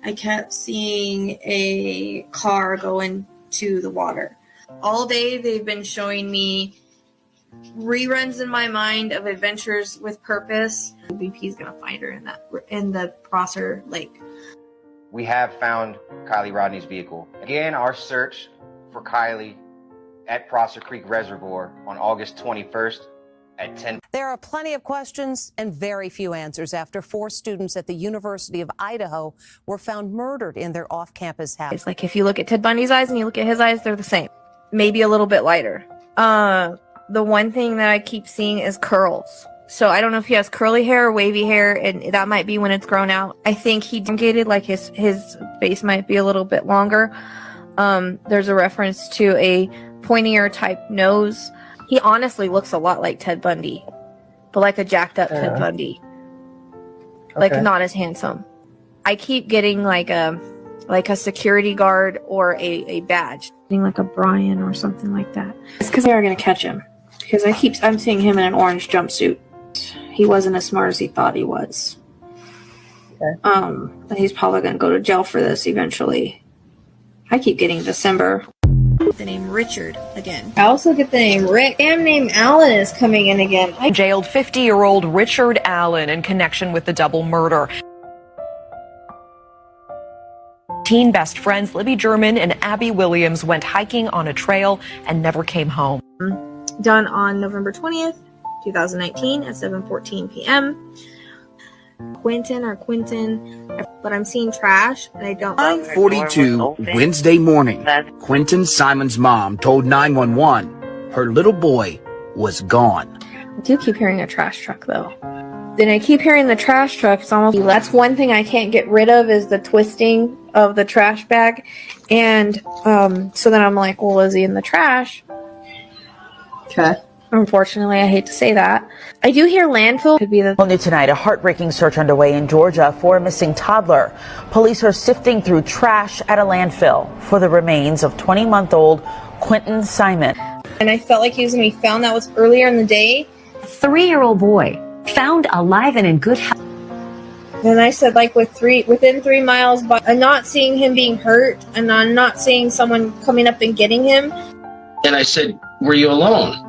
I kept seeing a car go into the water. All day they've been showing me reruns in my mind of Adventures with Purpose. BP's gonna find her in the Prosser Lake. We have found Kylie Rodney's vehicle. Again, our search for Kylie at Prosser Creek Reservoir on August 21st at 10. There are plenty of questions and very few answers after 4 students at the University of Idaho were found murdered in their off-campus house. It's like if you look at Ted Bundy's eyes and you look at his eyes, they're the same. Maybe a little bit lighter. The one thing that I keep seeing is curls. So I don't know if he has curly hair or wavy hair, and that might be when it's grown out. I think he elongated, like his face might be a little bit longer. There's a reference to a pointier type nose. He honestly looks a lot like Ted Bundy, but like a jacked up Ted Bundy. Like not as handsome. I keep getting like a security guard or a badge. Like a Brian or something like that. It's because they are going to catch him. Because I'm seeing him in an orange jumpsuit. He wasn't as smart as he thought he was. And he's probably going to go to jail for this eventually. I keep getting December. The name Richard again. I also get the name Rick. Damn name Allen is coming in again. Jailed 50-year-old Richard Allen in connection with the double murder. Teen best friends Libby German and Abby Williams went hiking on a trail and never came home. Done on November 20th, 2019 at 7:14 p.m. Quentin, but I'm seeing trash and I don't. 9:42 Wednesday morning. Quentin Simon's mom told 911 her little boy was gone. I do keep hearing a trash truck though. Then I keep hearing the trash truck. It's almost, that's one thing I can't get rid of is the twisting of the trash bag. And so then I'm like, well, is he in the trash? Okay. Unfortunately, I hate to say that. I do hear landfill could be the... New tonight, a heartbreaking search underway in Georgia for a missing toddler. Police are sifting through trash at a landfill for the remains of 20-month-old Quentin Simon. And I felt like he was going to be found. That was earlier in the day. 3-year-old boy found alive and in good health. And I said, like, within 3 miles, but I'm not seeing him being hurt, and I'm not seeing someone coming up and getting him. And I said, were you alone?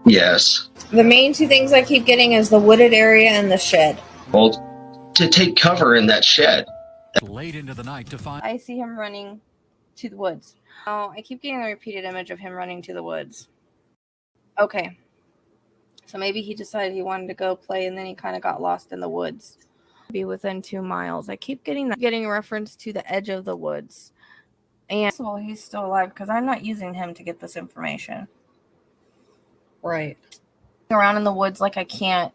Yes. The main 2 things I keep getting is the wooded area and the shed. Well, to take cover in that shed. Late into the night to find. I see him running to the woods. Oh, I keep getting the repeated image of him running to the woods. Okay. So maybe he decided he wanted to go play and then he kind of got lost in the woods. Be within 2 miles. I keep getting a reference to the edge of the woods. And so he's still alive because I'm not using him to get this information. Right. Around in the woods like I can't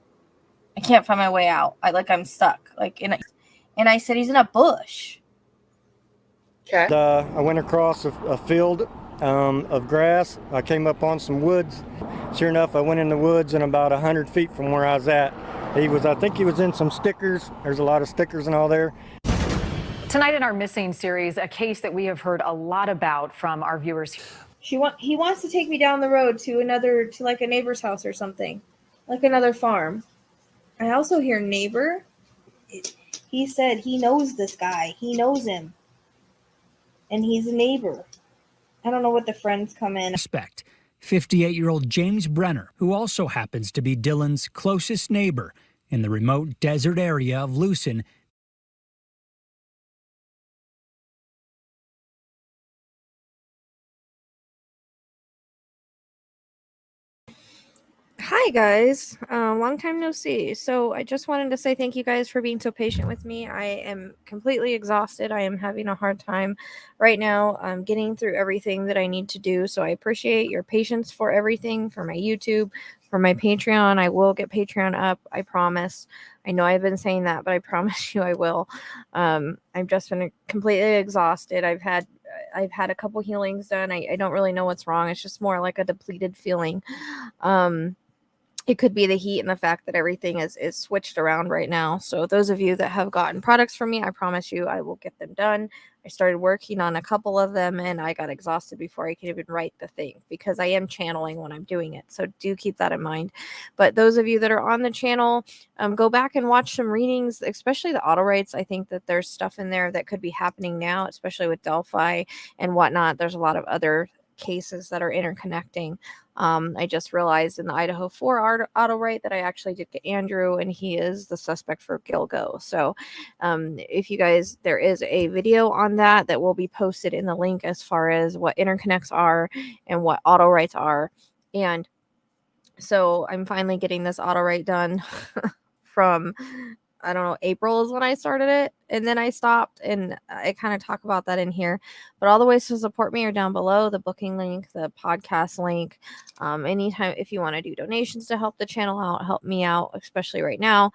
find my way out. I'm stuck. And I said he's in a bush. Okay. I went across a field of grass. I came up on some woods. Sure enough, I went in the woods and about 100 feet from where I was at. I think he was in some stickers. There's a lot of stickers and all there. Tonight in our Missing series, a case that we have heard a lot about from our viewers. He wants to take me down the road to like a neighbor's house or something, like another farm. I also hear neighbor. He said he knows this guy. He knows him. And he's a neighbor. I don't know what the friends come in. Suspect, 58-year-old James Brenner, who also happens to be Dylan's closest neighbor in the remote desert area of Lucin. Hi guys, long time no see. So I just wanted to say thank you guys for being so patient with me. I am completely exhausted. I am having a hard time right now getting through everything that I need to do. So I appreciate your patience for everything, for my YouTube, for my Patreon. I will get Patreon up, I promise. I know I've been saying that, but I promise you I will. I've just been completely exhausted. I've had a couple healings done. I don't really know what's wrong. It's just more like a depleted feeling. It could be the heat and the fact that everything is switched around right now. So those of you that have gotten products from me, I promise you I will get them done. I started working on a couple of them and I got exhausted before I could even write the thing because I am channeling when I'm doing it. So do keep that in mind. But those of you that are on the channel, go back and watch some readings, especially the Autowrites. I think that there's stuff in there that could be happening now, especially with Delphi and whatnot. There's a lot of other cases that are interconnecting. I just realized in the Idaho 4 Autowrite that I actually did get Andrew, and he is the suspect for Gilgo. So if you guys, there is a video on that will be posted in the link as far as what interconnects are and what Autowrites are. And so I'm finally getting this Autowrite done from, I don't know, April is when I started it, and then I stopped, and I kind of talk about that in here. But all the ways to support me are down below: the booking link, the podcast link. Anytime if you want to do donations to help the channel out, help me out, especially right now.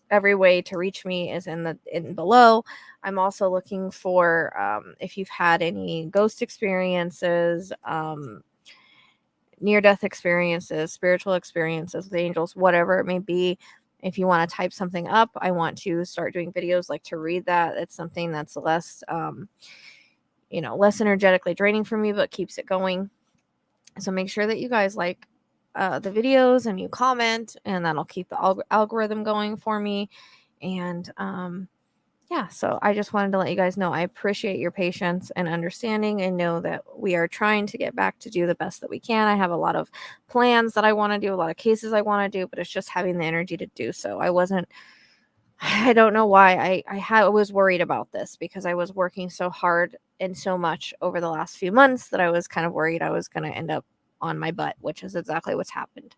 Every way to reach me is in below. I'm also looking for if you've had any ghost experiences, near-death experiences, spiritual experiences with angels, whatever it may be. If you want to type something up, I want to start doing videos like to read that. It's something that's less, less energetically draining for me, but keeps it going. So make sure that you guys like the videos and you comment, and that'll keep the algorithm going for me. And yeah, so I just wanted to let you guys know I appreciate your patience and understanding, and know that we are trying to get back to do the best that we can. I have a lot of plans that I want to do, a lot of cases I want to do, but it's just having the energy to do so. I don't know why I was worried about this, because I was working so hard and so much over the last few months that I was kind of worried I was going to end up on my butt, which is exactly what's happened.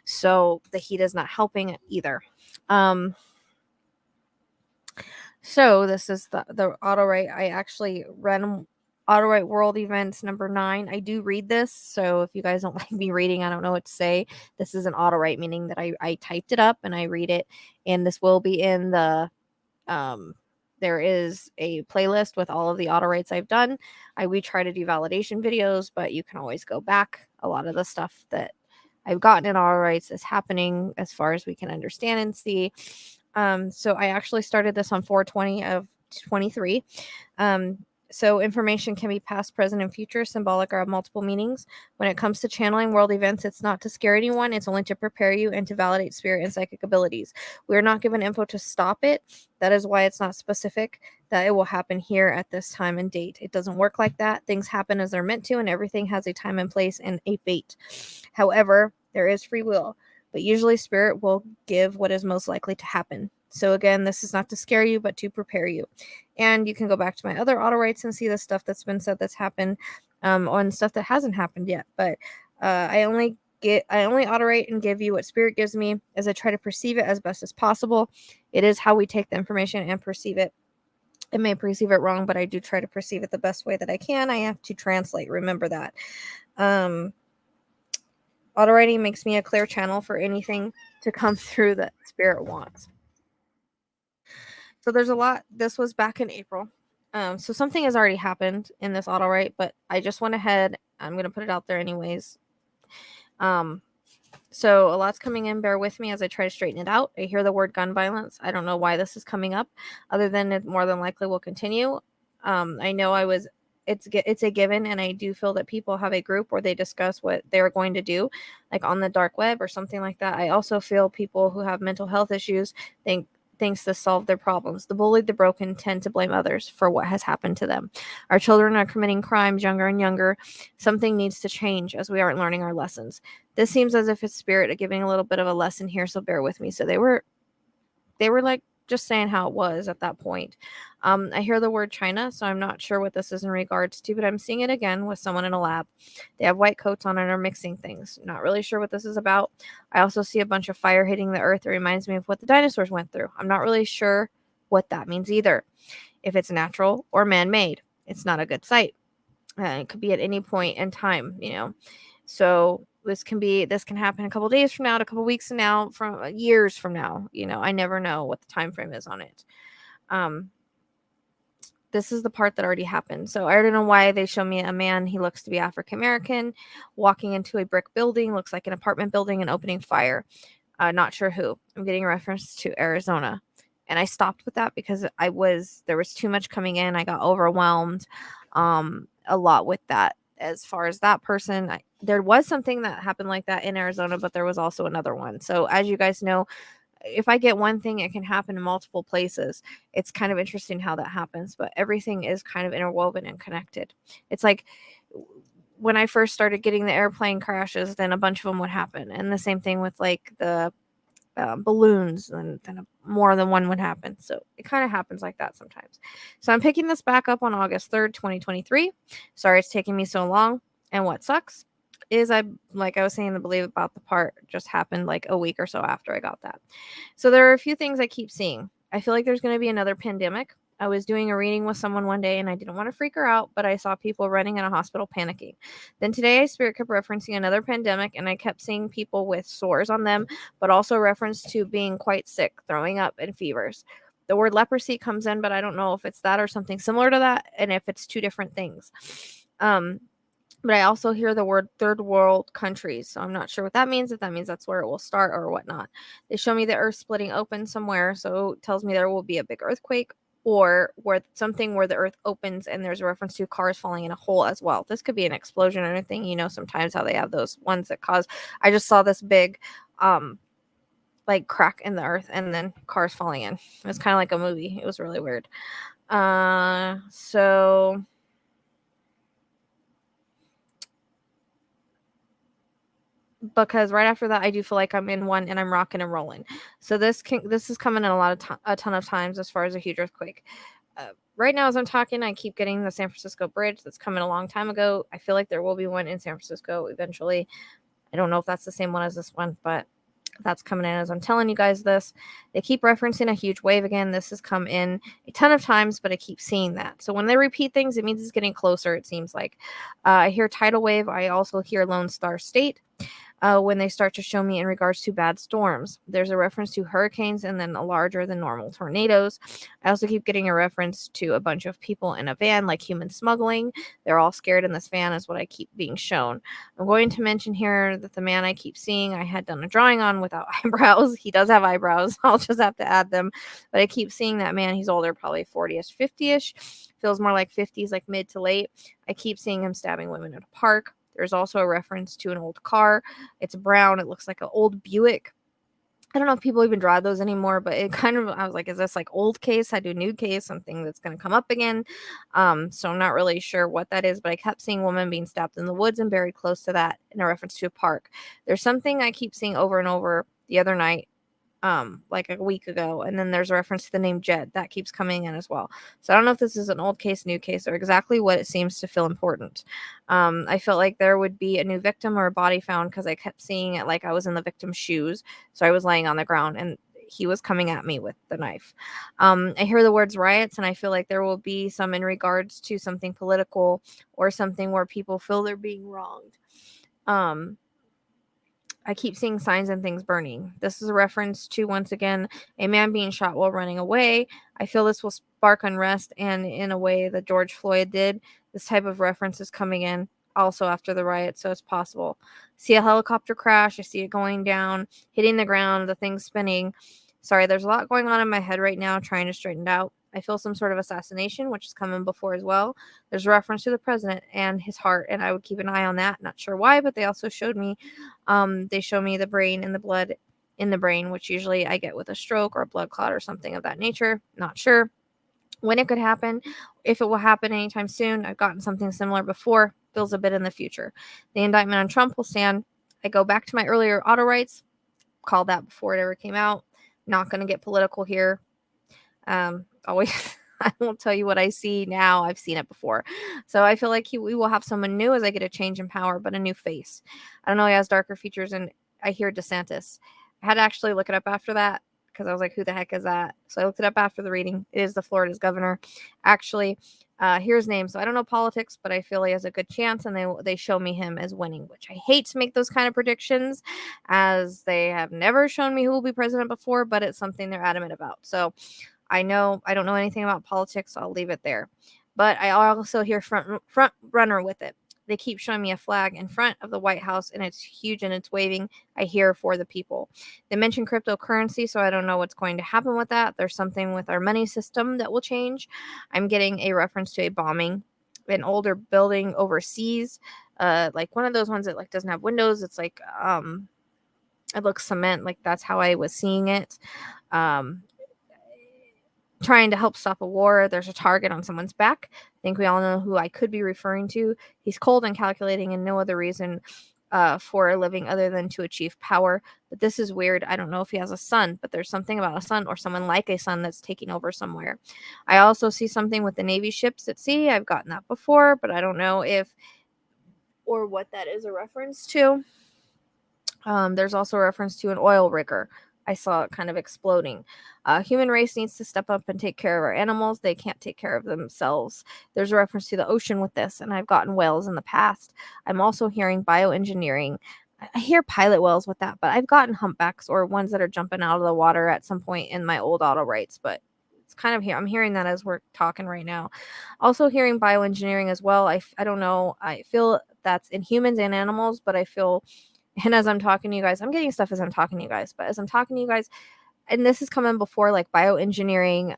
So the heat is not helping either. So this is the Autowrite. I actually run Autowrite World Events number 9. I do read this, so if you guys don't like me reading, I don't know what to say. This is an Autowrite, meaning that I typed it up and I read it, and this will be in the there is a playlist with all of the Autowrites I've done. We try to do validation videos, but you can always go back. A lot of the stuff that I've gotten in Autowrites is happening as far as we can understand and see. So I actually started this on 4/20 of 23. So information can be past, present, and future, symbolic, or have multiple meanings. When it comes to channeling world events, it's not to scare anyone. It's only to prepare you and to validate spirit and psychic abilities. We are not given info to stop it. That is why it's not specific that it will happen here at this time and date. It doesn't work like that. Things happen as they're meant to, and everything has a time and place and a fate. However, there is free will. But usually spirit will give what is most likely to happen. So again, this is not to scare you, but to prepare you. And you can go back to my other Autowrites and see the stuff that's been said that's happened, on stuff that hasn't happened yet. But I only Autowrite and give you what spirit gives me, as I try to perceive it as best as possible. It is how we take the information and perceive it. I may perceive it wrong, but I do try to perceive it the best way that I can. I have to translate. Remember that. Autowriting makes me a clear channel for anything to come through that spirit wants. So there's a lot. This was back in April. So something has already happened in this Autowrite, but I just went ahead. I'm going to put it out there anyways. So a lot's coming in. Bear with me as I try to straighten it out. I hear the word gun violence. I don't know why this is coming up, other than it more than likely will continue. I know it's a given, and I do feel that people have a group where they discuss what they're going to do, like on the dark web or something like that. I also feel people who have mental health issues thinks this solve their problems. The bullied, the broken tend to blame others for what has happened to them. Our children are committing crimes younger and younger. Something needs to change as we aren't learning our lessons. This seems as if it's spirit giving a little bit of a lesson here, so bear with me. So they were like just saying how it was at that point. I hear the word China, so I'm not sure what this is in regards to, but I'm seeing it again with someone in a lab. They have white coats on and are mixing things. Not really sure what this is about. I also see a bunch of fire hitting the earth. It reminds me of what the dinosaurs went through. I'm not really sure what that means either. If it's natural or man-made, it's not a good sight. It could be at any point in time, So this can happen a couple days from now, to a couple weeks from now, from years from now. I never know what the time frame is on it. This is the part that already happened. So I don't know why they show me a man. He looks to be African American, walking into a brick building, looks like an apartment building, and opening fire. Not sure who. I'm getting a reference to Arizona. And I stopped with that because there was too much coming in. I got overwhelmed a lot with that. As far as that person, there was something that happened like that in Arizona, but there was also another one. So as you guys know, if I get one thing, it can happen in multiple places. It's kind of interesting how that happens, but everything is kind of interwoven and connected. It's like when I first started getting the airplane crashes, then a bunch of them would happen. And the same thing with like the balloons, and then more than one would happen. So it kind of happens like that sometimes. So I'm picking this back up on August 3rd, 2023. Sorry it's taking me so long. And what sucks is I was saying, to believe about the part just happened like a week or so after I got that. So there are a few things I keep seeing. I feel like there's going to be another pandemic. I was doing a reading with someone one day and I didn't want to freak her out, but I saw people running in a hospital panicking. Then today, Spirit kept referencing another pandemic and I kept seeing people with sores on them, but also reference to being quite sick, throwing up, and fevers. The word leprosy comes in, but I don't know if it's that or something similar to that, and if it's two different things. But I also hear the word third world countries, so I'm not sure what that means, if that means that's where it will start or whatnot. They show me the earth splitting open somewhere, so it tells me there will be a big earthquake, or where the earth opens and there's a reference to cars falling in a hole as well. This could be an explosion or anything, sometimes how they have those ones that cause. I just saw this big crack in the earth and then cars falling in. It was kind of like a movie. It was really weird. So because right after that I do feel like I'm in one and I'm rocking and rolling. So this is coming in a ton of times as far as a huge earthquake. Right now as I'm talking, I keep getting the San Francisco bridge that's coming a long time ago. I feel like there will be one in San Francisco eventually. I don't know if that's the same one as this one, but that's coming in as I'm telling you guys this. They keep referencing a huge wave again. This has come in a ton of times, but I keep seeing that. So when they repeat things, it means it's getting closer, it seems like. I hear tidal wave. I also hear Lone Star State. When they start to show me in regards to bad storms. There's a reference to hurricanes and then a larger than normal tornadoes. I also keep getting a reference to a bunch of people in a van, like human smuggling. They're all scared in this van is what I keep being shown. I'm going to mention here that the man I keep seeing, I had done a drawing on without eyebrows. He does have eyebrows. I'll just have to add them. But I keep seeing that man. He's older, probably 40-ish, 50-ish. Feels more like 50s, like mid to late. I keep seeing him stabbing women at a park. There's also a reference to an old car. It's brown. It looks like an old Buick. I don't know if people even drive those anymore, but I was like, is this like old case? I do new case, something that's going to come up again. So I'm not really sure what that is, but I kept seeing women being stabbed in the woods and buried close to that in a reference to a park. There's something I keep seeing over and over the other night, like a week ago, and then there's a reference to the name Jed that keeps coming in as well. So I don't know if this is an old case, new case, or exactly what it seems to feel important. I felt like there would be a new victim or a body found because I kept seeing it like I was in the victim's shoes. So I was laying on the ground and he was coming at me with the knife. I hear the words riots, and I feel like there will be some in regards to something political or something where people feel they're being wronged. I keep seeing signs and things burning. This is a reference to, once again, a man being shot while running away. I feel this will spark unrest, and in a way that George Floyd did, this type of reference is coming in also after the riot, so it's possible. See a helicopter crash. I see it going down, hitting the ground, the thing spinning. Sorry, there's a lot going on in my head right now, trying to straighten it out. I feel some sort of assassination, which is coming before as well. There's a reference to the president and his heart, and I would keep an eye on that. Not sure why, but they also showed me, they show me the brain and the blood in the brain, which usually I get with a stroke or a blood clot or something of that nature. Not sure when it could happen, if it will happen anytime soon. I've gotten something similar before. Feels a bit in the future. The indictment on Trump will stand. I go back to my earlier Autowrites, called that before it ever came out. Not going to get political here. Always, I won't tell you what I see now. I've seen it before. So I feel like we will have someone new as I get a change in power, but a new face. I don't know. He has darker features, and I hear DeSantis. I had to actually look it up after that because I was like, who the heck is that? So I looked it up after the reading. It is the Florida's governor. Actually, here's his name. So I don't know politics, but I feel he has a good chance, and they show me him as winning, which I hate to make those kind of predictions as they have never shown me who will be president before, but it's something they're adamant about. So I don't know anything about politics, so I'll leave it there. But I also hear front runner with it. They keep showing me a flag in front of the White House, and it's huge and it's waving. I hear for the people. They mentioned cryptocurrency, so I don't know what's going to happen with that. There's something with our money system that will change. I'm getting a reference to a bombing, an older building overseas, like one of those ones that like doesn't have windows. It's like it looks cement. Like that's how I was seeing it. Trying to help stop a war. There's a target on someone's back. I think we all know who I could be referring to. He's cold and calculating and no other reason for a living other than to achieve power. But this is weird. I don't know if he has a son, but there's something about a son or someone like a son that's taking over somewhere. I also see something with the Navy ships at sea. I've gotten that before, but I don't know if or what that is a reference to. There's also a reference to an oil rigger. I saw it kind of exploding. Human race needs to step up and take care of our animals. They can't take care of themselves. There's a reference to the ocean with this, and I've gotten whales in the past. I'm also hearing bioengineering. I hear pilot whales with that, but I've gotten humpbacks or ones that are jumping out of the water at some point in my old Autowrites, but it's kind of here. I'm hearing that as we're talking right now. Also hearing bioengineering as well. I don't know. I feel that's in humans and animals, but I feel... And as I'm talking to you guys, I'm getting stuff as I'm talking to you guys, but as I'm talking to you guys, and this is coming before like bioengineering,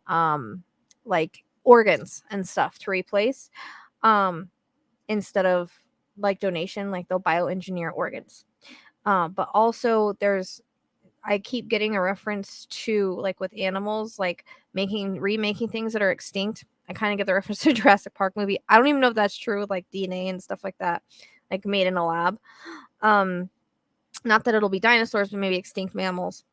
like organs and stuff to replace, instead of like donation, like they'll bioengineer organs. But also I keep getting a reference to like with animals, like remaking things that are extinct. I kind of get the reference to Jurassic Park movie. I don't even know if that's true with like DNA and stuff like that, like made in a lab. Not that it'll be dinosaurs, but maybe extinct mammals.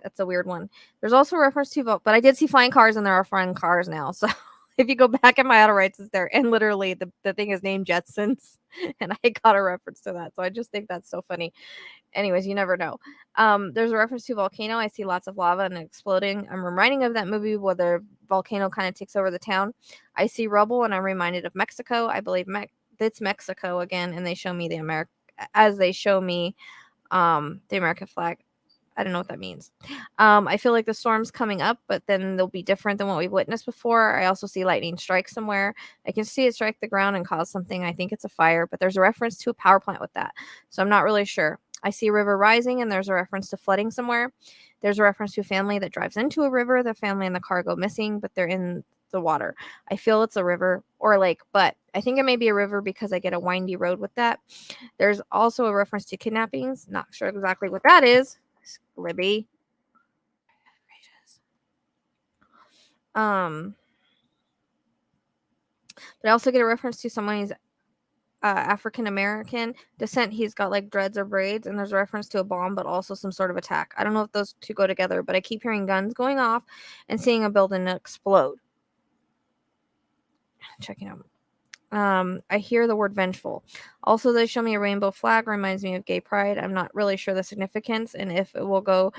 That's a weird one. There's also a reference to but I did see flying cars, and there are flying cars now. So if you go back in my Autowrites, it's there. And literally the thing is named Jetsons, and I got a reference to that. So I just think that's so funny. Anyways, you never know. There's a reference to volcano. I see lots of lava and exploding. I'm reminding of that movie where the volcano kind of takes over the town. I see rubble, and I'm reminded of Mexico. I believe it's Mexico again, and they show me the American flag. I don't know what that means. I feel like the storm's coming up, but then they'll be different than what we've witnessed before. I also see lightning strike somewhere. I can see it strike the ground and cause something. I think it's a fire, but there's a reference to a power plant with that. So I'm not really sure. I see a river rising, and there's a reference to flooding somewhere. There's a reference to a family that drives into a river. The family and the car go missing, but they're in the water. I feel it's a river or a lake, but I think it may be a river because I get a windy road with that. There's also a reference to kidnappings. Not sure exactly what that is. Libby. But I also get a reference to someone who's African American descent. He's got like dreads or braids, and there's a reference to a bomb, but also some sort of attack. I don't know if those two go together, but I keep hearing guns going off and seeing a building explode. Checking out. I hear the word vengeful. Also, they show me a rainbow flag. Reminds me of gay pride. I'm not really sure the significance and if it will go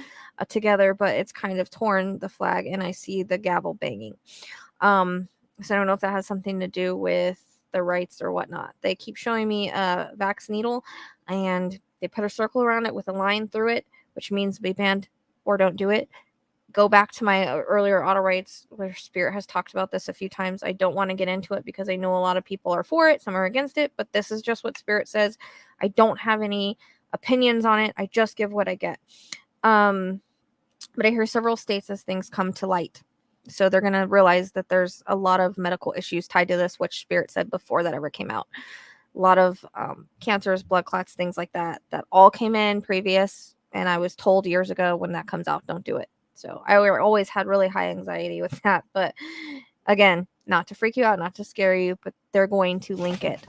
together, but it's kind of torn, the flag, and I see the gavel banging. So I don't know if that has something to do with the rights or whatnot. They keep showing me a Vax needle, and they put a circle around it with a line through it, which means be banned or don't do it. Go back to my earlier Autowrites where Spirit has talked about this a few times. I don't want to get into it because I know a lot of people are for it, some are against it, but this is just what Spirit says. I don't have any opinions on it. I just give what I get. But I hear several states as things come to light. So they're going to realize that there's a lot of medical issues tied to this, which Spirit said before that ever came out. A lot of cancers, blood clots, things like that all came in previous. And I was told years ago, when that comes out, don't do it. So I always had really high anxiety with that. But again, not to freak you out, not to scare you, but they're going to link it.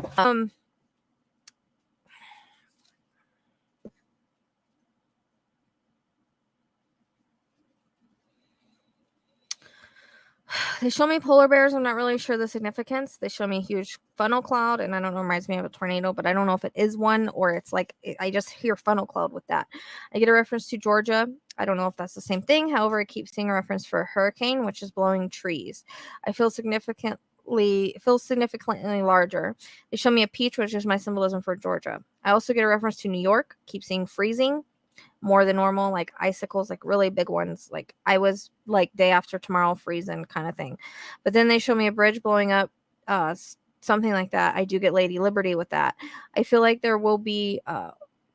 They show me polar bears. I'm not really sure the significance. They show me a huge funnel cloud, and I don't know, it reminds me of a tornado, but I don't know if it is one or it's like, I just hear funnel cloud with that. I get a reference to Georgia. I don't know if that's the same thing. However, I keep seeing a reference for a hurricane, which is blowing trees. I feel significantly larger. They show me a peach, which is my symbolism for Georgia. I also get a reference to New York. Keep seeing freezing more than normal, like icicles, like really big ones. Like I was like day after tomorrow freezing kind of thing. But then they show me a bridge blowing up, something like that. I do get Lady Liberty with that. I feel like there will be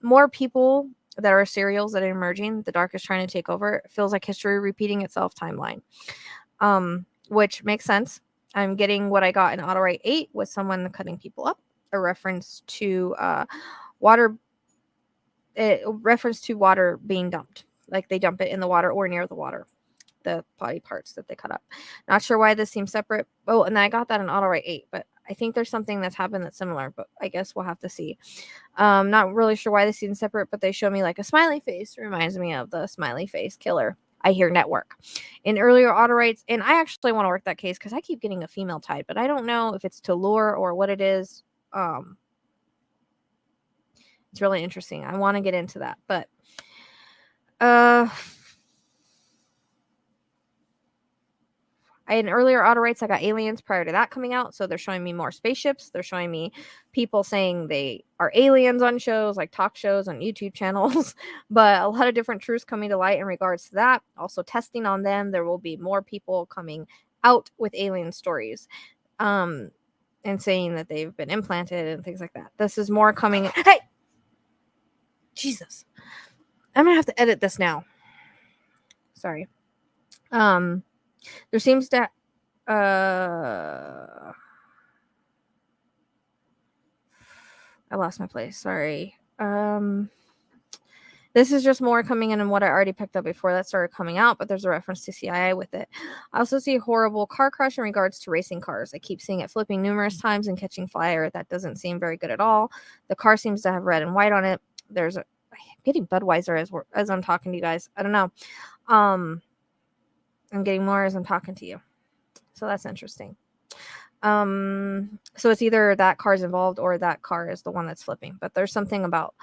more people that are serials that are emerging. The dark is trying to take over. It feels like history repeating itself timeline, which makes sense. I'm getting what I got in Autowrite 8 with someone cutting people up, a reference to water being dumped, like they dump it in the water or near the water, the body parts that they cut up. Not sure why this seems separate. Oh, and I got that in Autowrite 8, but I think there's something that's happened that's similar, but I guess we'll have to see. Not really sure why this seems separate, but they show me like a smiley face. It reminds me of the smiley face killer. I hear network in earlier Autowrites, and I actually want to work that case because I keep getting a female type, but I don't know if it's to lure or what it is. It's really interesting. I want to get into that, but in earlier Autowrites, I got aliens prior to that coming out, so they're showing me more spaceships. They're showing me people saying they are aliens on shows, like talk shows on YouTube channels, but a lot of different truths coming to light in regards to that. Also testing on them. There will be more people coming out with alien stories, and saying that they've been implanted and things like that. This is more coming. Hey! Jesus. I'm gonna have to edit this now. Sorry. There seems to I lost my place. Sorry. This is just more coming in and what I already picked up before that started coming out, but there's a reference to CIA with it. I also see a horrible car crash in regards to racing cars. I keep seeing it flipping numerous times and catching fire. That doesn't seem very good at all. The car seems to have red and white on it. I'm getting Budweiser as I'm talking to you guys. I don't know. I'm getting more as I'm talking to you. So that's interesting. So it's either that car's involved or that car is the one that's flipping. But there's something about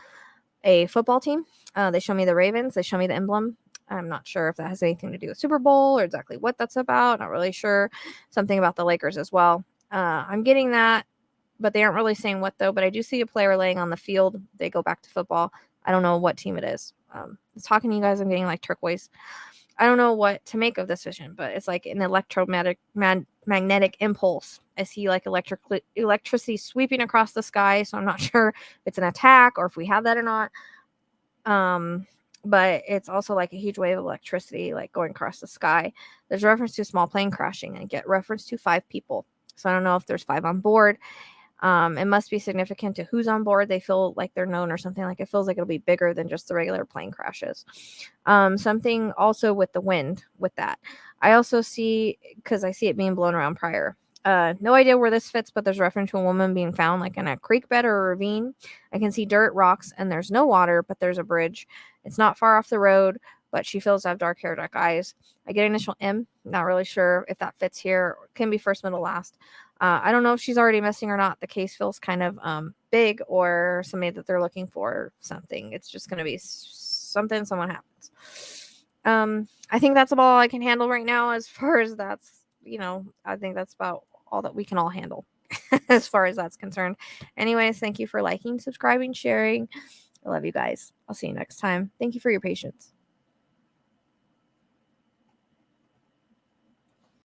a football team. They show me the Ravens. They show me the emblem. I'm not sure if that has anything to do with Super Bowl or exactly what that's about. Not really sure. Something about the Lakers as well. I'm getting that, but they aren't really saying what though. But I do see a player laying on the field. They go back to football. I don't know what team it is. Talking to you guys, I'm getting like turquoise. I don't know what to make of this vision, but it's like an magnetic impulse. I see like electricity sweeping across the sky, so I'm not sure if it's an attack or if we have that or not. But it's also like a huge wave of electricity like going across the sky. There's reference to a small plane crashing and get reference to 5 people. So I don't know if there's 5 on board. It must be significant to who's on board. They feel like they're known or something. Like it feels like it'll be bigger than just the regular plane crashes. Something also with the wind with that. I also see, because I see it being blown around prior. No idea where this fits, but there's reference to a woman being found like in a creek bed or a ravine. I can see dirt, rocks, and there's no water, but there's a bridge. It's not far off the road, but she feels to have dark hair, dark eyes. I get initial M. Not really sure if that fits here. It can be first, middle, last. I don't know if she's already missing or not. The case feels kind of big or somebody that they're looking for or something. It's just going to be something, someone happens. I think that's about all I can handle right now as far as that's, I think that's about all that we can all handle as far as that's concerned. Anyways, thank you for liking, subscribing, sharing. I love you guys. I'll see you next time. Thank you for your patience.